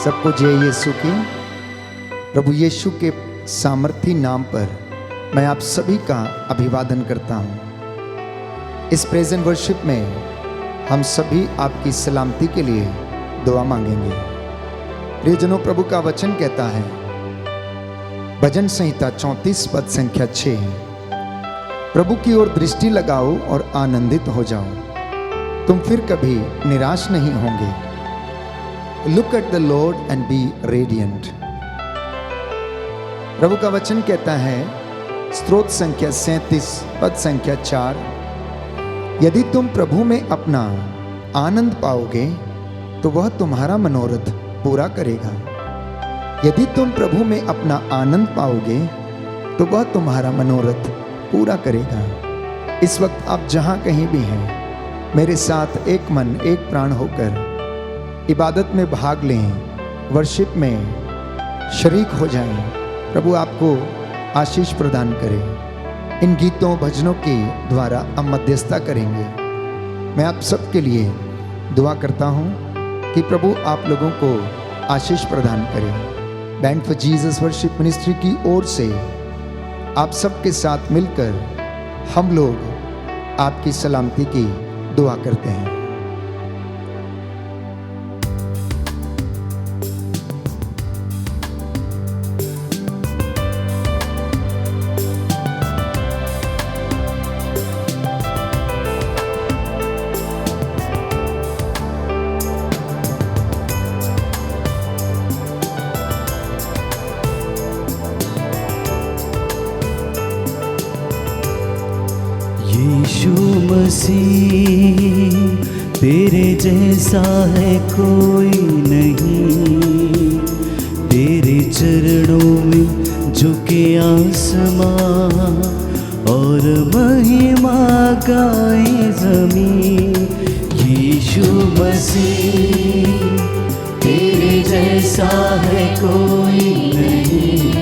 सबको जय यीशु की। प्रभु यीशु के सामर्थी नाम पर मैं आप सभी का अभिवादन करता हूँ। इस प्रेजेंट वर्शिप में हम सभी आपकी सलामती के लिए दुआ मांगेंगे। प्रियजनों, प्रभु का वचन कहता है, भजन संहिता 34 पद संख्या 6, प्रभु की ओर दृष्टि लगाओ और आनंदित हो जाओ, तुम फिर कभी निराश नहीं होंगे। Look at the Lord and be radiant। प्रभु का वचन कहता है, स्तोत्र संख्या 37 पद संख्या 4, यदि तुम प्रभु में अपना आनंद पाओगे तो वह तुम्हारा मनोरथ पूरा करेगा। यदि तुम प्रभु में अपना आनंद पाओगे तो वह तुम्हारा मनोरथ पूरा करेगा। इस वक्त आप जहां कहीं भी हैं, मेरे साथ एक मन एक प्राण होकर इबादत में भाग लें, वर्शिप में शरीक हो जाएं। प्रभु आपको आशीष प्रदान करे। इन गीतों भजनों के द्वारा हम मध्यस्थता करेंगे। मैं आप सबके लिए दुआ करता हूं कि प्रभु आप लोगों को आशीष प्रदान करे। Band for Jesus worship ministry की ओर से आप सबके साथ मिलकर हम लोग आपकी सलामती की दुआ करते हैं। यीशु मसीह तेरे जैसा है कोई नहीं, तेरे चरणों में झुके आसमां और महिमा गाए ज़मीं। यीशु मसीह तेरे जैसा है कोई नहीं,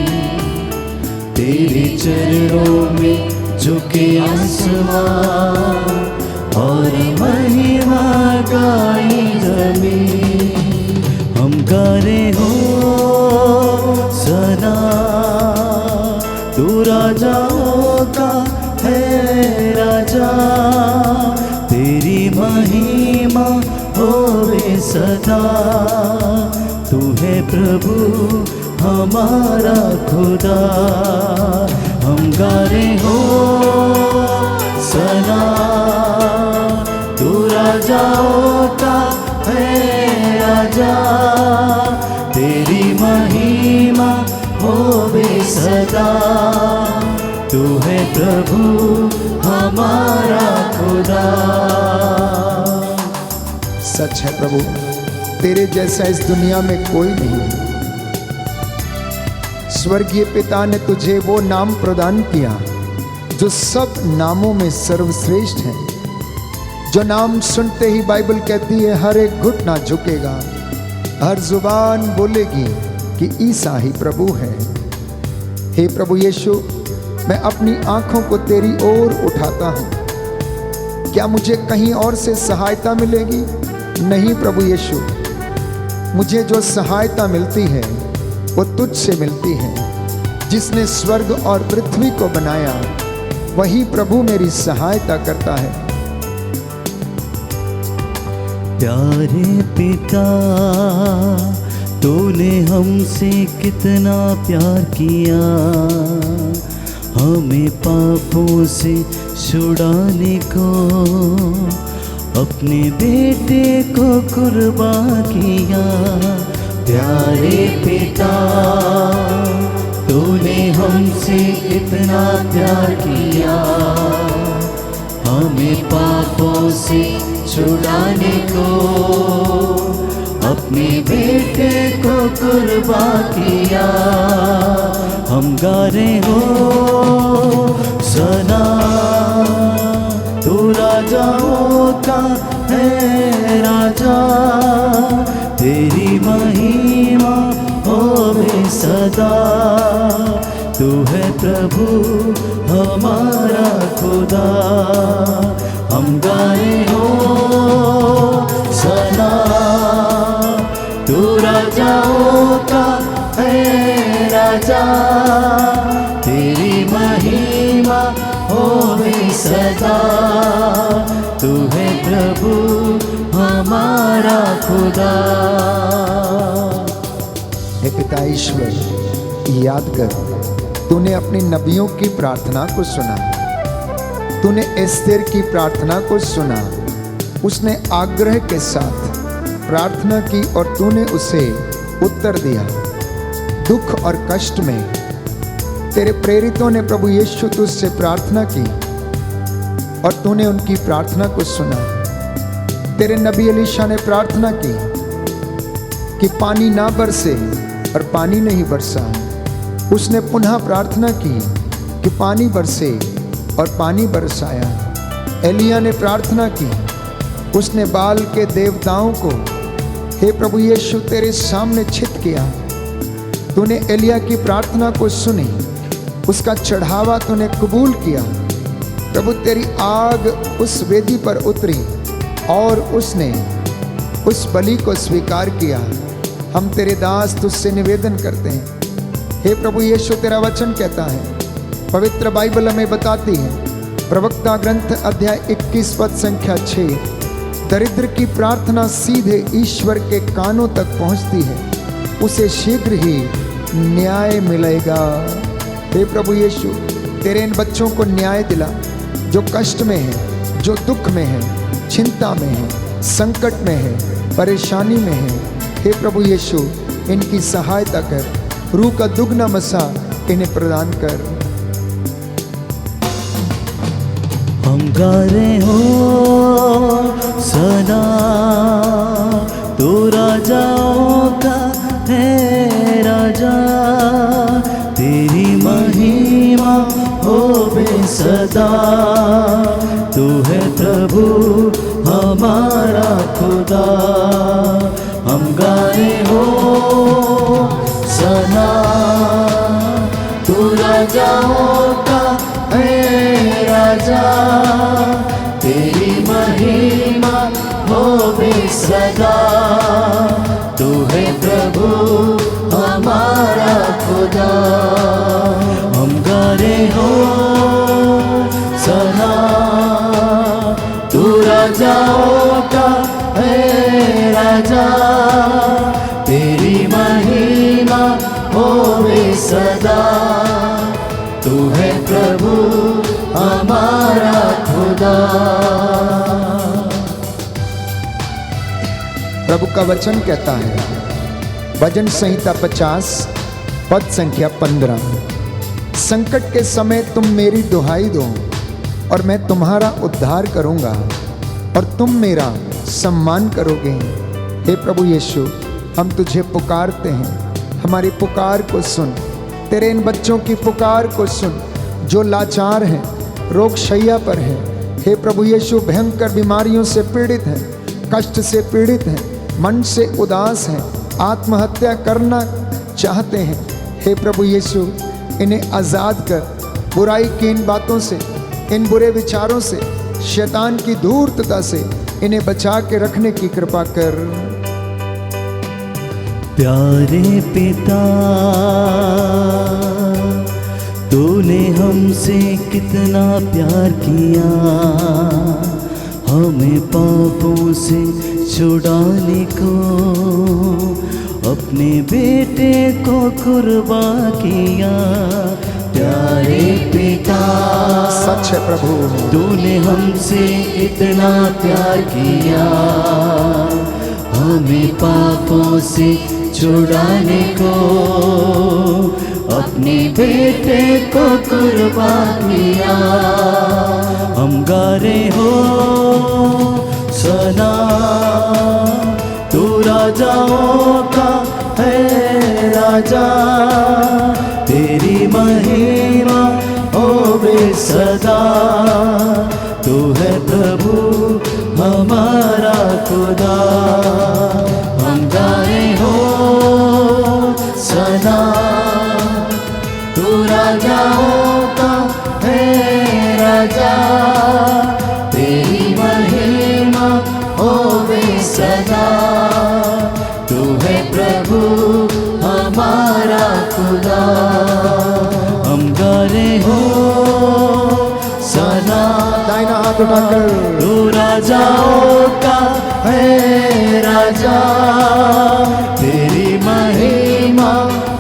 तेरे चरणों में झुके आसमां और महिमा गाई ज़मीं। हम गा रहे हो सना, तू राजाओं का है राजा, तेरी महिमा होवे सदा। तू है प्रभु हमारा खुदा। हम गा रहे हो सना, तू राजाओं का है राजा, तेरी महिमा होवे सदा। तू है प्रभु हमारा खुदा। सच है प्रभु, तेरे जैसा इस दुनिया में कोई नहीं। स्वर्गीय पिता ने तुझे वो नाम प्रदान किया जो सब नामों में सर्वश्रेष्ठ है, जो नाम सुनते ही बाइबल कहती है हर एक घुटना झुकेगा, हर जुबान बोलेगी कि ईसा ही प्रभु है। हे प्रभु यीशु, मैं अपनी आंखों को तेरी ओर उठाता हूँ। क्या मुझे कहीं और से सहायता मिलेगी? नहीं प्रभु यीशु, मुझे जो सहायता मिलती है वो तुझसे मिलती है। जिसने स्वर्ग और पृथ्वी को बनाया वही प्रभु मेरी सहायता करता है। प्यारे पिता, तूने हमसे कितना प्यार किया, हमें पापों से छुड़ाने को अपने बेटे को कुर्बान किया। प्यारे पिता, तूने हमसे कितना प्यार किया, हमें पापों से छुड़ाने को अपने बेटे को कुर्बान किया। हम गा रहे हो सना, तू राजाओं का है राजा, तेरी महिमा होवे सदा। तू है प्रभु हमारा खुदा। हम गाए हो सना, तू राजाओं राजा, तेरी महिमा होवे सदा। तू है प्रभु हमारा खुदा। हे पिता ईश्वर, याद कर, तूने अपने नबियों की प्रार्थना को सुना, तूने एस्तेर की प्रार्थना को सुना। उसने आग्रह के साथ प्रार्थना की और तूने उसे उत्तर दिया। दुख और कष्ट में तेरे प्रेरितों ने प्रभु यीशु तुझसे प्रार्थना की और तूने उनकी प्रार्थना को सुना। तेरे नबी एलीशा ने प्रार्थना की कि पानी ना बरसे और पानी नहीं बरसा। उसने पुनः प्रार्थना की कि पानी बरसे और पानी बरसाया। एलिया ने प्रार्थना की, उसने बाल के देवताओं को हे प्रभु यीशु तेरे सामने छित किया। तूने एलिया की प्रार्थना को सुनी, उसका चढ़ावा तूने कबूल किया। प्रभु तेरी आग उस वेदी पर उतरी और उसने उस बलि को स्वीकार किया। हम तेरे दास तुझसे निवेदन करते हैं, हे प्रभु यीशु, तेरा वचन कहता है, पवित्र बाइबल हमें बताती है, प्रवक्ता ग्रंथ अध्याय 21 पद संख्या 6, दरिद्र की प्रार्थना सीधे ईश्वर के कानों तक पहुंचती है, उसे शीघ्र ही न्याय मिलेगा। हे प्रभु यीशु, तेरे इन बच्चों को न्याय दिला जो कष्ट में है, जो दुख में है, चिंता में है, संकट में है, परेशानी में है। हे प्रभु यीशु, इनकी सहायता कर, रूह का दुगना मसा इन्हें प्रदान कर। हम गा रहे हो सना, तू राजाओं का है राजा, तेरी महिमा होवे सदा। तू है प्रभु हमारा खुदा। हम गा रहे हो सना, तू राजाओं का है राजा, तेरी महिमा होवे सदा। तू है प्रभु हमारा खुदा। हम गा रहे हो सना, तू राजाओं का है राजा, तेरी महिमा होवे सदा। तू है प्रभु हमारा खुदा। प्रभु का वचन कहता है, भजन संहिता 50 पद संख्या 15, संकट के समय तुम मेरी दुहाई दो और मैं तुम्हारा उद्धार करूंगा और तुम मेरा सम्मान करोगे। हे प्रभु यीशु, हम तुझे पुकारते हैं, हमारी पुकार को सुन, तेरे इन बच्चों की पुकार को सुन जो लाचार हैं, रोग शैया पर हैं। हे प्रभु यीशु, भयंकर बीमारियों से पीड़ित हैं, कष्ट से पीड़ित हैं, मन से उदास हैं, आत्महत्या करना चाहते हैं। हे प्रभु यीशु, इन्हें आज़ाद कर, बुराई की इन बातों से, इन बुरे विचारों से, शैतान की धूर्तता से इन्हें बचा के रखने की कृपा कर। प्यारे पिता, तूने हमसे कितना प्यार किया, हमें पापों से छुड़ाने को अपने बेटे को कुर्बान किया। प्यारे पिता, सच है प्रभु, तूने हमसे इतना प्यार किया, हमें पापों से छुड़ाने को अपने बेटे को कुर्बान किया। हम गा रहे हो सना, तू राजाओं का है राजा, तेरी महिमा होवे सदा। तू है प्रभु हमारा खुदा। हम गाए हो सना, तू राजाओं का है राजा, तेरी महिमा होवे सदा। तू है प्रभु हमारा खुदा। हाथ उठाकर तू राजाओं का है राजा, तेरी महिमा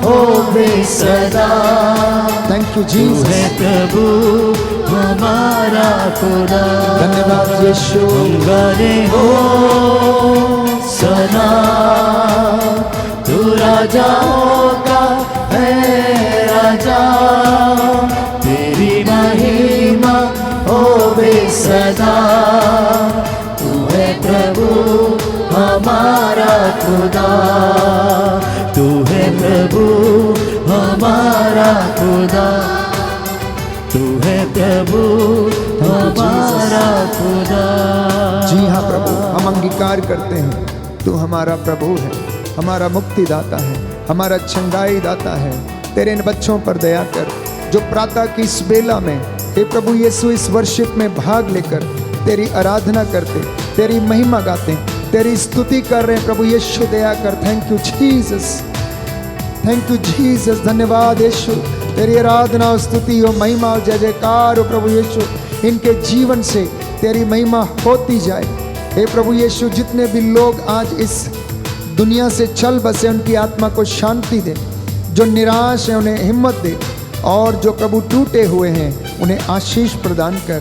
हो सदा। थैंक यू तू जीसस। है प्रभु हमारा खुदा। धन्यवाद यीशु। हम गाने हो सना, तू राजाओं का है राजा, तेरी महिमा हो सदा। तू है प्रभु हमारा खुदा, तू है प्रभु हमारा खुदा, तू है प्रभु हमारा खुदा। जी हाँ प्रभु, हम अंगीकार करते हैं तू हमारा प्रभु है, हमारा मुक्तिदाता है, हमारा छंगाई दाता है। तेरे इन बच्चों पर दया कर जो प्रातः की इस बेला में हे प्रभु यीशु इस वर्शिप में भाग लेकर तेरी आराधना करते, तेरी महिमा गाते, तेरी स्तुति कर रहे हैं। प्रभु यीशु दया कर। Thank you Jesus, thank you Jesus. धन्यवाद यीशु, तेरी आराधना और स्तुति हो, महिमा और जय जयकार हो प्रभु यीशु। इनके जीवन से तेरी महिमा होती जाए। हे प्रभु यीशु, जितने भी लोग आज इस दुनिया से चल बसे उनकी आत्मा को शांति दे, जो निराश है उन्हें हिम्मत दे, और जो प्रभु टूटे हुए हैं उन्हें आशीष प्रदान कर।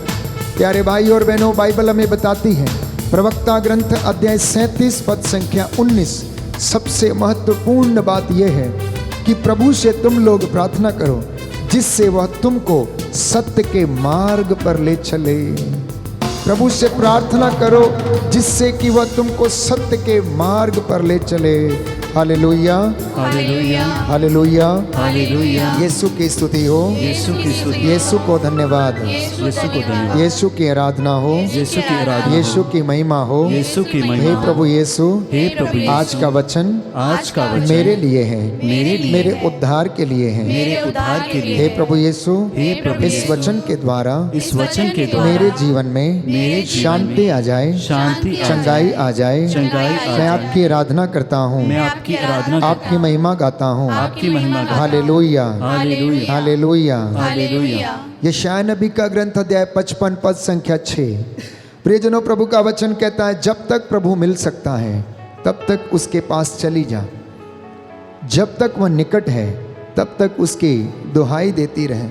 प्यारे भाई और बहनों, बाइबल हमें बताती है प्रवक्ता ग्रंथ अध्याय 37 पद संख्या 19, सबसे महत्वपूर्ण बात यह है कि प्रभु से तुम लोग प्रार्थना करो जिससे वह तुमको सत्य के मार्ग पर ले चले। प्रभु से प्रार्थना करो जिससे कि वह तुमको सत्य के मार्ग पर ले चले। Hallelujah, hallelujah, hallelujah, hallelujah. Yeshu की स्तुति हो, यीशु की स्तुति, यीशु को धन्यवाद, यीशु को धन्यवाद, यीशु की आराधना हो, यीशु की आराधना, यीशु की महिमा हो, यीशु की महिमा। हे प्रभु यीशु, हे प्रभु यीशु, आज का वचन आज का वचन मेरे लिए है, मेरे लिए, मेरे उद्धार के लिए है। मेरे उद्धार के लिए। हे प्रभु यीशु, हे प्रभु इस यीशु, वचन के द्वारा इस वचन के द्वारा मेरे जीवन में मेरे जीवन शांति में आ जाए, शांति आ चंगाई आ जाए। चंगाई आ मैं जाए। आपकी आराधना करता हूँ, मैं आपकी आराधना करता आपकी महिमा गाता हूँ। आपकी महिमा गाता हूँ। Hallelujah, hallelujah, hallelujah. हालेलुया। यशायाह नबी का ग्रंथ अध्याय 55 पद संख्या 6। प्रियजनों, प्रभु का वचन कहता है जब तक प्रभु मिल सकता है तब तक उसके पास चली जा, जब तक वह निकट है तब तक उसकी दुहाई देती रहे।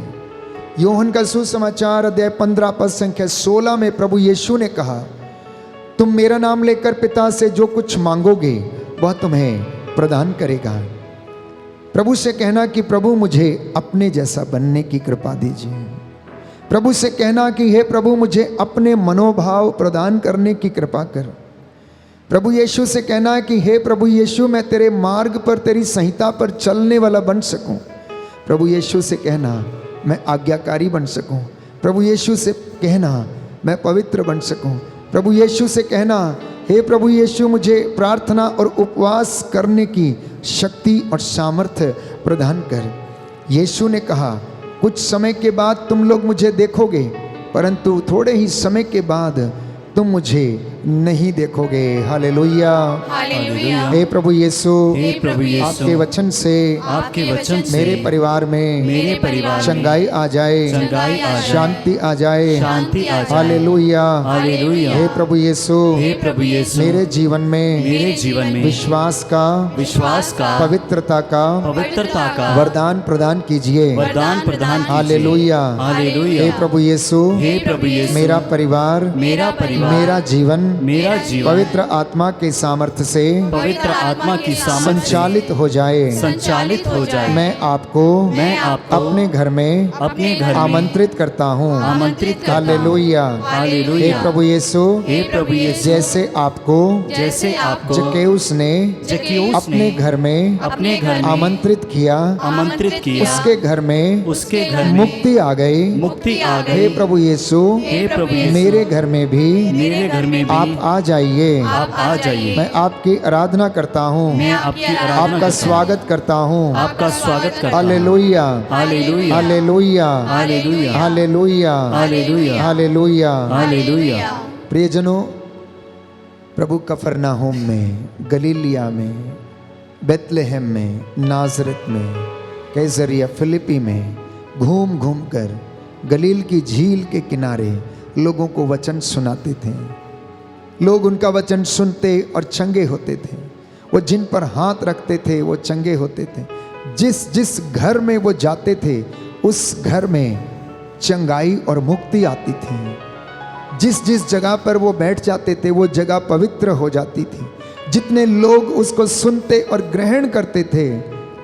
योहन का सुसमाचार अध्याय 15 पद संख्या 16 में प्रभु यीशु ने कहा, तुम मेरा नाम लेकर पिता से जो कुछ मांगोगे वह तुम्हें प्रदान करेगा। प्रभु से कहना कि प्रभु मुझे अपने जैसा बनने की कृपा दीजिए। प्रभु से कहना कि हे प्रभु मुझे अपने मनोभाव प्रदान करने की कृपा कर। प्रभु यीशु से कहना कि हे प्रभु यीशु मैं तेरे मार्ग पर, तेरी संहिता पर चलने वाला बन सकूं। प्रभु यीशु से कहना मैं आज्ञाकारी बन सकूं। प्रभु यीशु से कहना मैं पवित्र बन सकूं। प्रभु यीशु से कहना हे प्रभु यीशु मुझे प्रार्थना और उपवास करने की शक्ति और सामर्थ्य प्रदान कर। यीशु ने कहा कुछ समय के बाद तुम लोग मुझे देखोगे, परंतु थोड़े ही समय के बाद तुम मुझे नहीं देखोगे। Hallelujah, hallelujah. हे प्रभु यीशु, हे प्रभु यीशु, आपके वचन से आपके वचन से मेरे परिवार में मेरे परिवार में चंगाई आ जाए, चंगाई आ जाए, शांति आ जाए। शांति आ जाए। Hallelujah, hallelujah. हे प्रभु यीशु, हे प्रभु यीशु, मेरे जीवन में मेरे जीवन में विश्वास का, विश्वास का, पवित्रता का, पवित्रता का वरदान प्रदान कीजिए। वरदान प्रदान कीजिए। Hallelujah, hallelujah. हे प्रभु यीशु, हे प्रभु यीशु, मेरा परिवार, मेरा परिवार, मेरा जीवन मेरा जीवन पवित्र आत्मा के सामर्थ्य से पवित्र आत्मा की सामर्थ से संचालित हो जाए। संचालित हो जाए। मैं आपको अपने घर में आमंत्रित करता हूँ। आमंत्रित करता हूँ। Hallelujah, hallelujah. हे प्रभु यीशु, हे प्रभु यीशु, जैसे आपको जक्केउस ने अपने घर में आमंत्रित किया, आमंत्रित किया, उसके घर में मुक्ति आ गई। मुक्ति आ गई। हे प्रभु यीशु, हे प्रभु यीशु, मेरे घर में भी आप आ जाइए। आप आ जाइए। मैं आपकी आराधना करता हूँ, मैं आपकी आराधना आपका करता स्वागत करता हूँ। हूँ। आपका स्वागत करता हूँ। Hallelujah, hallelujah, hallelujah, hallelujah, hallelujah, hallelujah, hallelujah. Hallelujah. प्रियजनों, प्रभु कफरनाहोम में, गलीलिया में, बेतलेहम में, नाजरत में, कैसरिया फिलिपी में घूम घूम कर गलील की झील के किनारे लोगों को वचन सुनाते थे। लोग उनका वचन सुनते और चंगे होते थे। वो जिन पर हाथ रखते थे वो चंगे होते थे। जिस जिस घर में वो जाते थे उस घर में चंगाई और मुक्ति आती थी। जिस जिस जगह पर वो बैठ जाते थे वो जगह पवित्र हो जाती थी। जितने लोग उसको सुनते और ग्रहण करते थे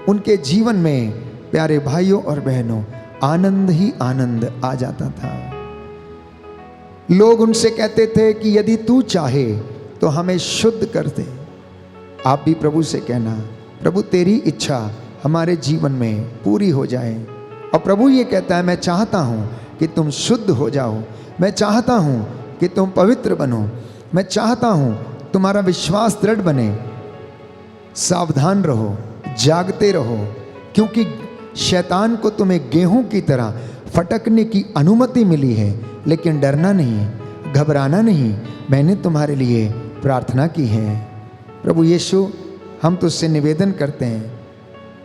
उनके जीवन में, प्यारे भाइयों और बहनों, आनंद ही आनंद आ जाता था। लोग उनसे कहते थे कि यदि तू चाहे तो हमें शुद्ध कर दे। आप भी प्रभु से कहना, प्रभु तेरी इच्छा हमारे जीवन में पूरी हो जाए। और प्रभु ये कहता है, मैं चाहता हूँ कि तुम शुद्ध हो जाओ, मैं चाहता हूँ कि तुम पवित्र बनो, मैं चाहता हूँ तुम्हारा विश्वास दृढ़ बने। सावधान रहो, जागते रहो, क्योंकि शैतान को तुम्हें गेहूं की तरह फटकने की अनुमति मिली है। लेकिन डरना नहीं, घबराना नहीं, मैंने तुम्हारे लिए प्रार्थना की है। प्रभु यीशु, हम तुझसे निवेदन करते हैं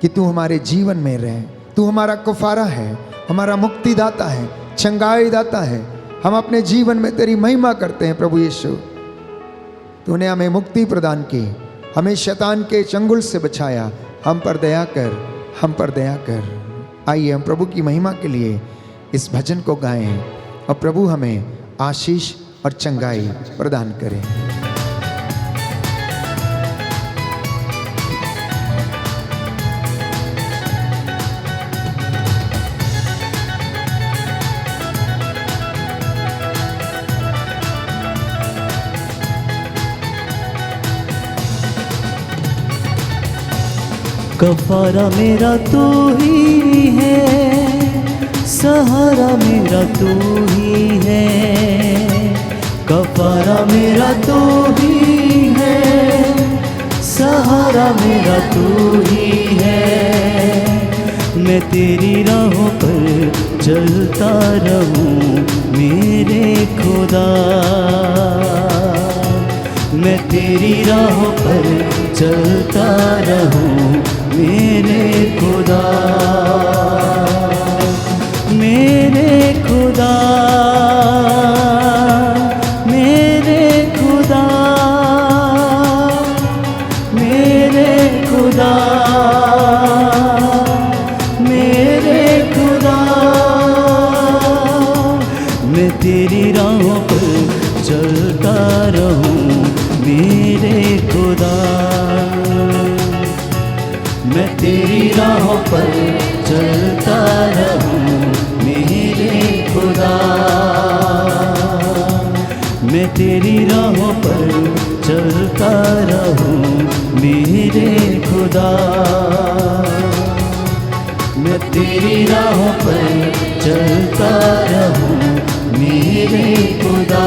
कि तू हमारे जीवन में रहे। तू हमारा कुफारा है, हमारा मुक्तिदाता है, चंगाई दाता है। हम अपने जीवन में तेरी महिमा करते हैं। प्रभु यीशु, तूने हमें मुक्ति प्रदान की, हमें शैतान के चंगुल से बचाया। हम पर दया कर, हम पर दया कर। आइए हम प्रभु की महिमा के लिए इस भजन को गाएं और प्रभु हमें आशीष और चंगाई प्रदान करें। कफारा मेरा तू ही है, सहारा मेरा तू ही है। कफारा मेरा तू ही है, सहारा मेरा तू ही है। मैं तेरी राहों पर चलता रहूं मेरे खुदा, मैं तेरी राहों पर चलता रहूं मेरे खुदा, मेरे खुदा, मेरे खुदा, मेरे खुदा, मेरे खुदा। मैं तेरी राहों पर चलता रहूं मेरे खुदा, मैं तेरी राहों पर चलता रहूं मेरे खुदा, मैं तेरी राहों पर चलता रहूं मेरे खुदा, मैं तेरी राहों पर चलता रहूं मेरे खुदा।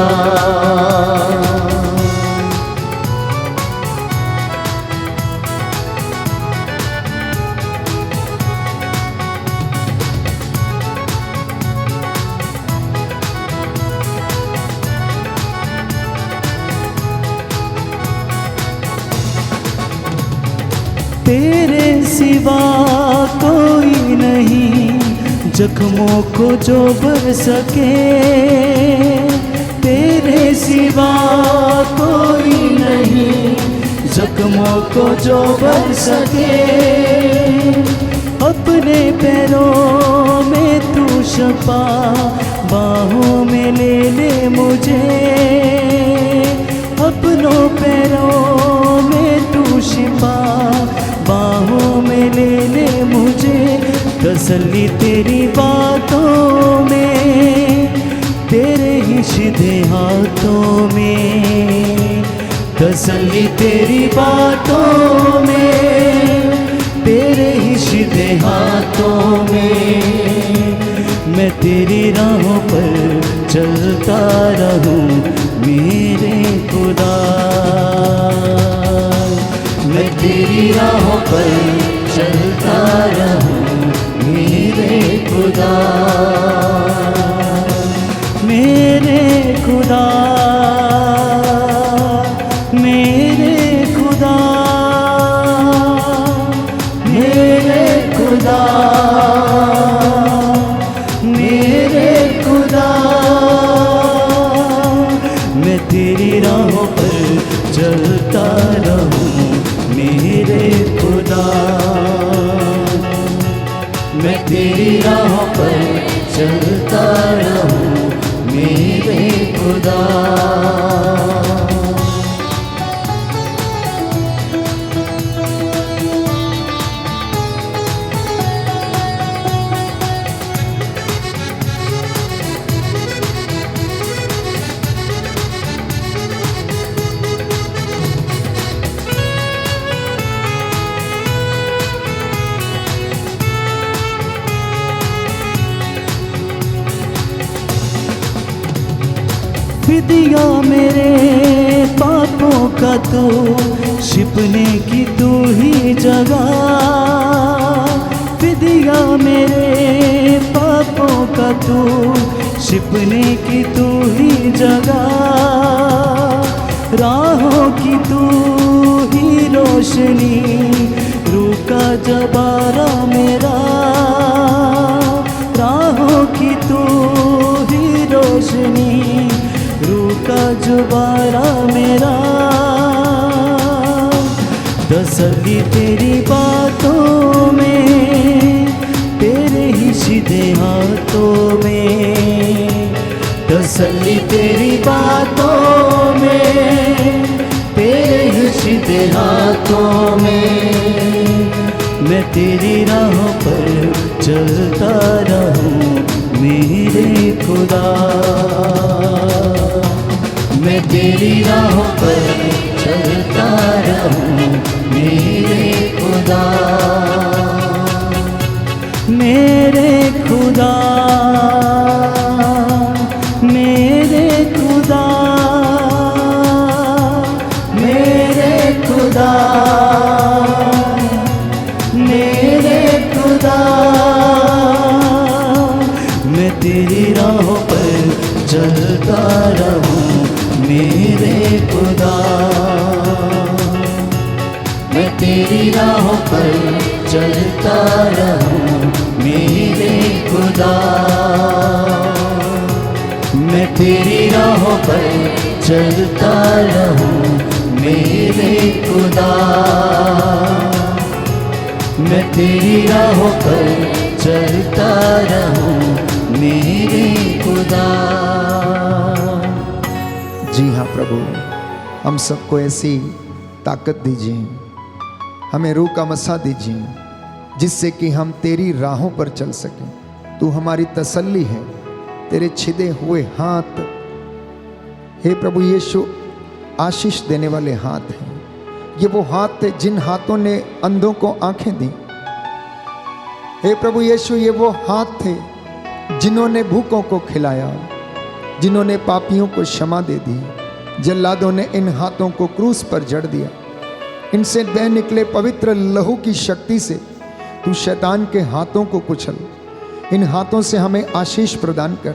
तेरे सिवा कोई नहीं जख्मों को जो भर सके, तेरे सिवा कोई नहीं जख्मों को जो भर सके। अपने पैरों में तू शफा, बाहों में ले ले मुझे, अपनों पैरों में तू शिफा, बाहों में ले ले मुझे। तसल्ली तेरी बातों में, तेरे ही सीधे हाथों में, तसल्ली तेरी बातों में, तेरे ही सीधे हाथों में। मैं तेरी राहों पर चलता रहूं मेरे खुदा, मैं तेरी राहों पर चलता रहूं मेरे खुदा, मेरे खुदा, मेरे खुदा, मेरे खुदा, मेरे खुदा, खुदा। फिदिया मेरे पापों का तू, छिपने की तू ही जगह। फिदिया मेरे पापों का तू, छिपने की तू ही जगह। राहों की तू ही रोशनी, रूका जबारा मेरा। राहों की तू ही रोशनी, रूका जुबारा मेरा। तसल्ली तेरी बातों में, तेरे ही सीधे हाथों में। तसल्ली तेरी बातों में, तेरे ही सीधे हाथों में। मैं तेरी राहों पर चलता रहूं मेरे खुदा। मैं तेरी राहों पर चलता रहूं मेरे खुदा। मेरे खुदा, मेरे खुदा, मेरे खुदा, मेरे खुदा। मैं तेरी राहों पर चलता रहूं मेरे खुदा। मैं तेरी राहों पर चलता रहूं मेरे खुदा। मैं तेरी राहों पर चलता रहूं मेरे खुदा। मैं तेरी राहों पर चलता रहूं मेरे खुदा। जी हाँ प्रभु, हम सबको ऐसी ताकत दीजिए, हमें रूह का मसा दीजिए, जिससे कि हम तेरी राहों पर चल सकें। तू हमारी तसल्ली है, तेरे छिदे हुए हाथ, हे प्रभु यीशु, आशीष देने वाले हाथ हैं। ये वो हाथ थे जिन हाथों ने अंधों को आंखें दी। हे प्रभु यीशु, ये वो हाथ थे जिन्होंने भूखों को खिलाया, जिन्होंने पापियों को क्षमा दे दी। जल्लादों ने इन हाथों को क्रूस पर जड़ दिया। इनसे बह निकले पवित्र लहू की शक्ति से तू शैतान के हाथों को कुचल। इन हाथों से हमें आशीष प्रदान कर।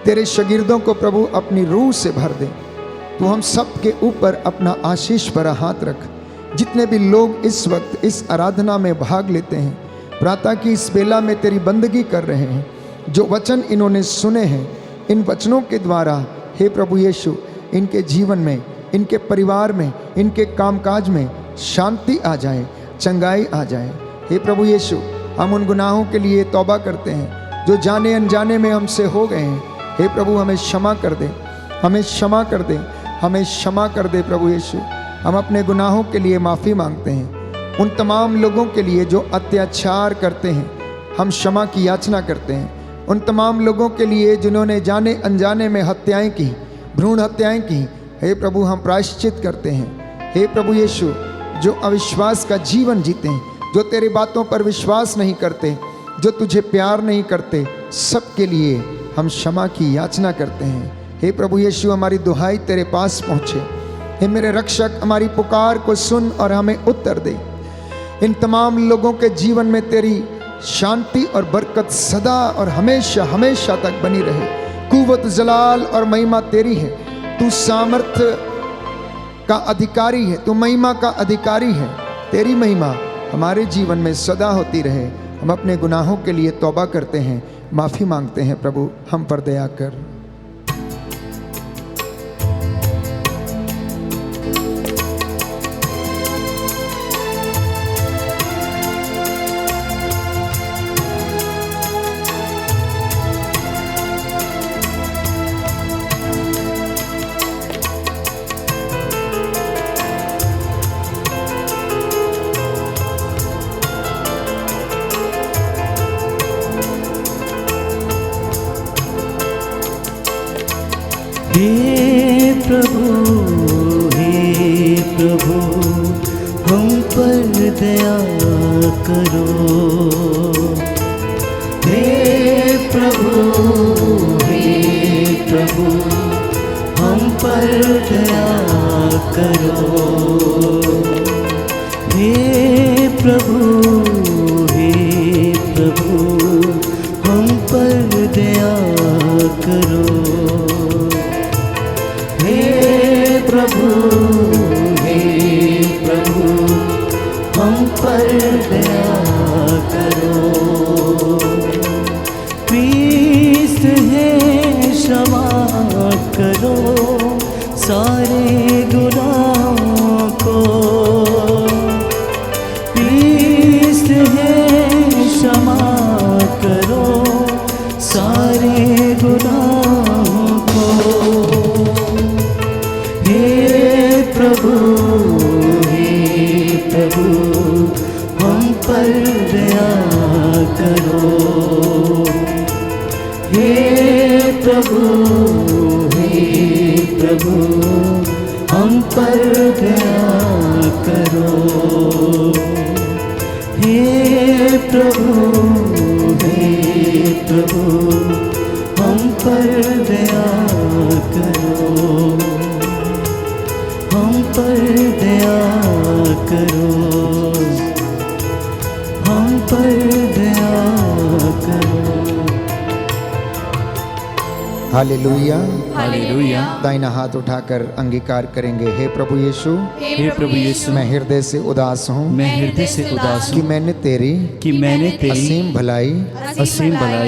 तेरे शागिर्दों को प्रभु अपनी रूह से भर दे। तू हम सब के ऊपर अपना आशीष भरा हाथ रख। जितने भी लोग इस वक्त इस आराधना में भाग लेते हैं, प्रातः की इस बेला में तेरी बंदगी कर रहे हैं, जो वचन इन्होंने सुने हैं, इन वचनों के द्वारा हे प्रभु यीशु, इनके जीवन में, इनके परिवार में, इनके कामकाज में शांति आ जाए, चंगाई आ जाए। हे प्रभु यीशु, हम उन गुनाहों के लिए तौबा करते हैं जो जाने अनजाने में हमसे हो गए हैं। हे प्रभु, हमें क्षमा कर दे, हमें क्षमा कर दे, हमें क्षमा कर दे प्रभु यीशु। हम अपने गुनाहों के लिए माफ़ी मांगते हैं। उन तमाम लोगों के लिए जो अत्याचार करते हैं, हम क्षमा की याचना करते हैं। उन तमाम लोगों के लिए जिन्होंने जाने अनजाने में हत्याएं की, भ्रूण हत्याएं की, हे प्रभु हम प्रायश्चित करते हैं। हे प्रभु यीशु, जो अविश्वास का जीवन जीते हैं, जो तेरी बातों पर विश्वास नहीं करते, जो तुझे प्यार नहीं करते, सबके लिए हम क्षमा की याचना करते हैं। हे प्रभु यीशु, हमारी दुहाई तेरे पास पहुँचे। हे मेरे रक्षक, हमारी पुकार को सुन और हमें उत्तर दे। इन तमाम लोगों के जीवन में तेरी शांति और बरकत सदा और हमेशा हमेशा तक बनी रहे। कुव्वत, जलाल और महिमा तेरी है। तू सामर्थ्य का अधिकारी है, तू महिमा का अधिकारी है। तेरी महिमा हमारे जीवन में सदा होती रहे। हम अपने गुनाहों के लिए तौबा करते हैं, माफ़ी मांगते हैं। प्रभु हम पर दया कर। हे प्रभु हम पर दया करो। हे प्रभु हम पर दया करो। हे प्रभु हम पर दया करो। हे प्रभु हम पर दया करो। क्रिस्त है क्षमा करो सारे गुनाहों को। क्रिस्त है क्षमा करो सारे गुनाहों को। हे प्रभु हम पर दया करो। हे प्रभु हम पर दया करो। हे प्रभु हम पर दया करो। हम पर दया करो। हम पर दया करो। हालेलुया। हालेलुया। दाहिना हाथ उठाकर अंगीकार करेंगे। हे प्रभु यीशु, हे प्रभु यीशु, मैं हृदय से उदास हूँ मैं हृदय से उदास कि हूँ मैंने तेरी असीम भलाई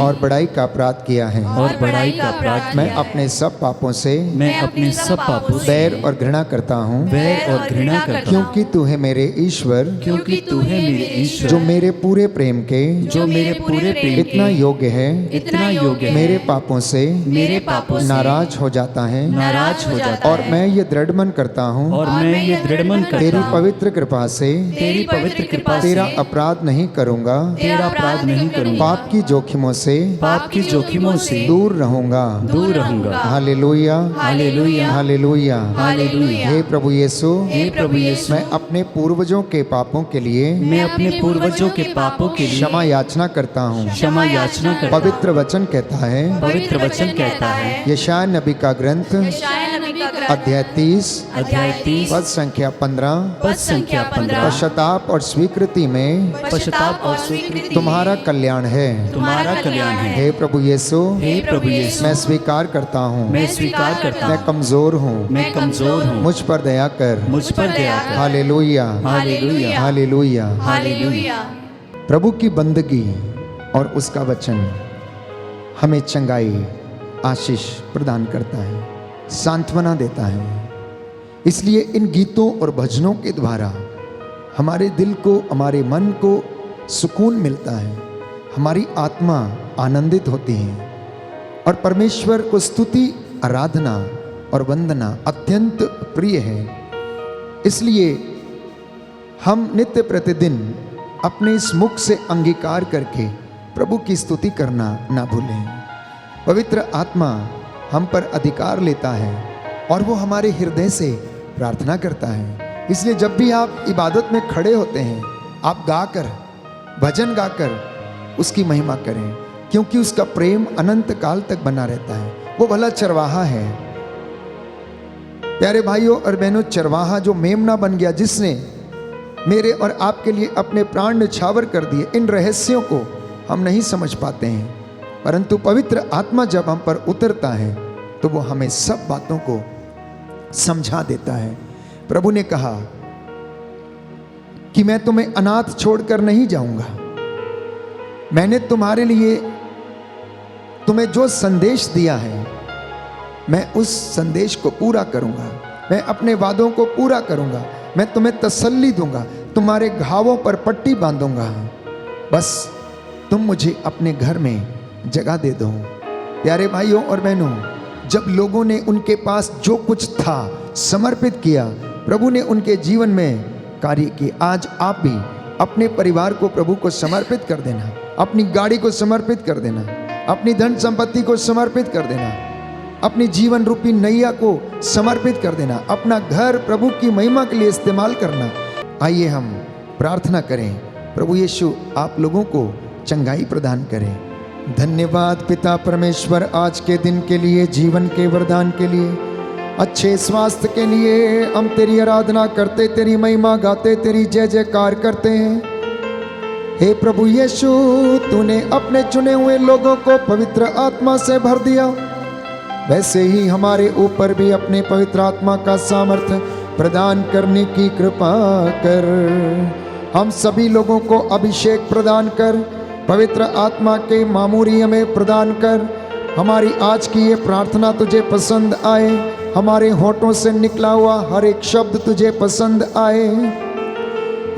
और बड़ाई का अपराध किया है। और बड़ाई का अपराध मैं किया। अपने सब पापों से मैं अपने सब पापों से बैर और घृणा करता हूँ, बैर और घृणा करता हूँ, क्योंकि तू है मेरे ईश्वर, क्योंकि तू है मेरे ईश्वर, जो मेरे पूरे प्रेम के जो मेरे पूरे प्रेम इतना के योग्य है, इतना योग्य है, मेरे पापों से मेरे पापों से नाराज हो जाता है। नाराज हो जाता और मैं ये दृढ़ मन करता हूँ, और मैं ये दृढ़ मन करता तेरी हूँ, पवित्र कृपा से तेरी पवित्र कृपा से तेरा अपराध नहीं करूँगा, तेरा अपराध नहीं करूँगा, पाप की जोखिमों से पाप की जोखिमों से दूर रहूँगा। दूर रहूँगा। Hallelujah, hallelujah. हालेलुया। हालेलुया। हे प्रभु यीशु, हे प्रभु यीशु, मैं अपने पूर्वजों के पापों के लिए मैं अपने पूर्वजों के पापों के लिए क्षमा याचना करता हूँ। क्षमा याचना करता हूँ। पवित्र वचन कहता है, पवित्र वचन कहता है, यशायाह नबी का ग्रंथ अध्याय 30 पद संख्या 15, पद संख्या 15, पश्चाताप और स्वीकृति में पश्चाताप और स्वीकृति तुम्हारा कल्याण है। तुम्हारा कल्याण है। हे प्रभु यीशु, हे प्रभु यीशु, मैं स्वीकार करता हूँ, मैं स्वीकार करता मैं हूँ, कमजोर हूँ, मैं कमजोर हूँ, मुझ पर दया कर। मुझ पर दया कर। Hallelujah, hallelujah. हालेलुया। हालेलुया। प्रभु की बंदगी और उसका वचन हमें चंगाई, आशीष प्रदान करता है, सांत्वना देता है। इसलिए इन गीतों और भजनों के द्वारा हमारे दिल को, हमारे मन को सुकून मिलता है, हमारी आत्मा आनंदित होती है और परमेश्वर को स्तुति, आराधना और वंदना अत्यंत प्रिय है। इसलिए हम नित्य प्रतिदिन अपने इस मुख से अंगीकार करके प्रभु की स्तुति करना ना भूलें। पवित्र आत्मा हम पर अधिकार लेता है और वो हमारे हृदय से प्रार्थना करता है। इसलिए जब भी आप इबादत में खड़े होते हैं, आप गाकर, भजन गाकर उसकी महिमा करें, क्योंकि उसका प्रेम अनंत काल तक बना रहता है। वो भला चरवाहा है। प्यारे भाइयों और बहनों, चरवाहा जो मेमना बन गया, जिसने मेरे और आपके लिए अपने प्राण न्यौछावर कर दिए, इन रहस्यों को हम नहीं समझ पाते हैं, परंतु पवित्र आत्मा जब हम पर उतरता है तो वो हमें सब बातों को समझा देता है। प्रभु ने कहा कि मैं तुम्हें अनाथ छोड़कर नहीं जाऊंगा। मैंने तुम्हारे लिए तुम्हें जो संदेश दिया है, मैं उस संदेश को पूरा करूंगा। मैं अपने वादों को पूरा करूंगा। मैं तुम्हें तसल्ली दूंगा, तुम्हारे घावों पर पट्टी बांधूंगा। बस तुम मुझे अपने घर में जगह दे दो। प्यारे भाइयों और बहनों, जब लोगों ने उनके पास जो कुछ था समर्पित किया, प्रभु ने उनके जीवन में कार्य किए। आज आप भी अपने परिवार को प्रभु को समर्पित कर देना, अपनी गाड़ी को समर्पित कर देना, अपनी धन संपत्ति को समर्पित कर देना, अपनी जीवन रूपी नैया को समर्पित कर देना, अपना घर प्रभु की महिमा के लिए इस्तेमाल करना। आइए हम प्रार्थना करें, प्रभु यीशु आप लोगों को चंगाई प्रदान करें। धन्यवाद पिता परमेश्वर आज के दिन के लिए, जीवन के वरदान के लिए, अच्छे स्वास्थ्य के लिए। हम तेरी आराधना करते, तेरी महिमा गाते, तेरी जय जयकार करते हैं। हे प्रभु यीशु, तूने अपने चुने हुए लोगों को पवित्र आत्मा से भर दिया, वैसे ही हमारे ऊपर भी अपने पवित्र आत्मा का सामर्थ्य प्रदान करने की कृपा कर। हम सभी लोगों को अभिषेक प्रदान कर, पवित्र आत्मा के मामूरी हमें प्रदान कर। हमारी आज की ये प्रार्थना तुझे पसंद आए, हमारे होठों से निकला हुआ हर एक शब्द तुझे पसंद आए,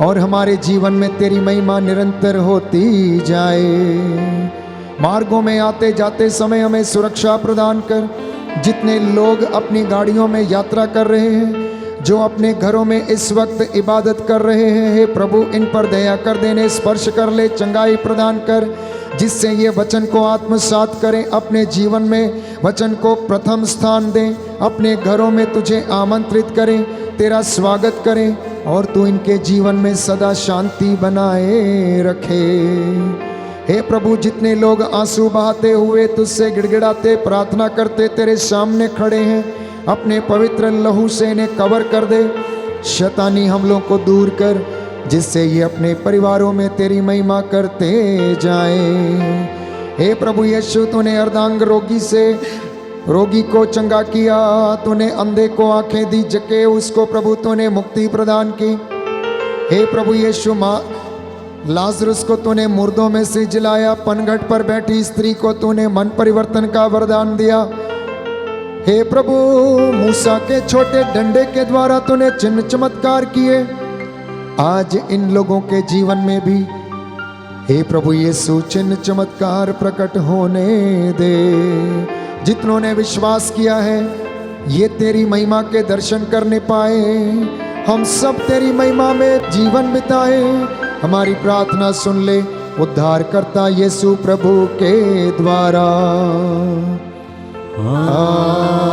और हमारे जीवन में तेरी महिमा निरंतर होती जाए। मार्गों में आते जाते समय हमें सुरक्षा प्रदान कर। जितने लोग अपनी गाड़ियों में यात्रा कर रहे हैं, जो अपने घरों में इस वक्त इबादत कर रहे हैं, हे प्रभु इन पर दया कर देने, स्पर्श कर ले, चंगाई प्रदान कर, जिससे ये वचन को आत्मसात करें, अपने जीवन में वचन को प्रथम स्थान दें, अपने घरों में तुझे आमंत्रित करें, तेरा स्वागत करें, और तू इनके जीवन में सदा शांति बनाए रखे। हे प्रभु, जितने लोग आंसू बहाते हुए तुझसे गिड़गिड़ाते प्रार्थना करते तेरे सामने खड़े हैं, अपने पवित्र लहू से इन्हें कवर कर दे। शैतानी हमलों को दूर कर, जिससे ये अपने परिवारों में तेरी महिमा करते जाएं। हे प्रभु यीशु, तूने अर्धांग रोगी को चंगा किया, तूने अंधे को आंखें दी, जके उसको प्रभु तूने मुक्ति प्रदान की। हे प्रभु यीशु, माँ लाजरुस को तूने मुर्दों में से जिलाया, पनघट पर बैठी स्त्री को तूने मन परिवर्तन का वरदान दिया। हे प्रभु, मूसा के छोटे डंडे के द्वारा तूने चिन्ह चमत्कार किए, आज इन लोगों के जीवन में भी हे प्रभु यीशु चिन्ह चमत्कार प्रकट होने दे। जितनों ने विश्वास किया है ये तेरी महिमा के दर्शन करने पाए, हम सब तेरी महिमा में जीवन बिताए। हमारी प्रार्थना सुन ले उद्धारकर्ता यीशु प्रभु के द्वारा। आमीन।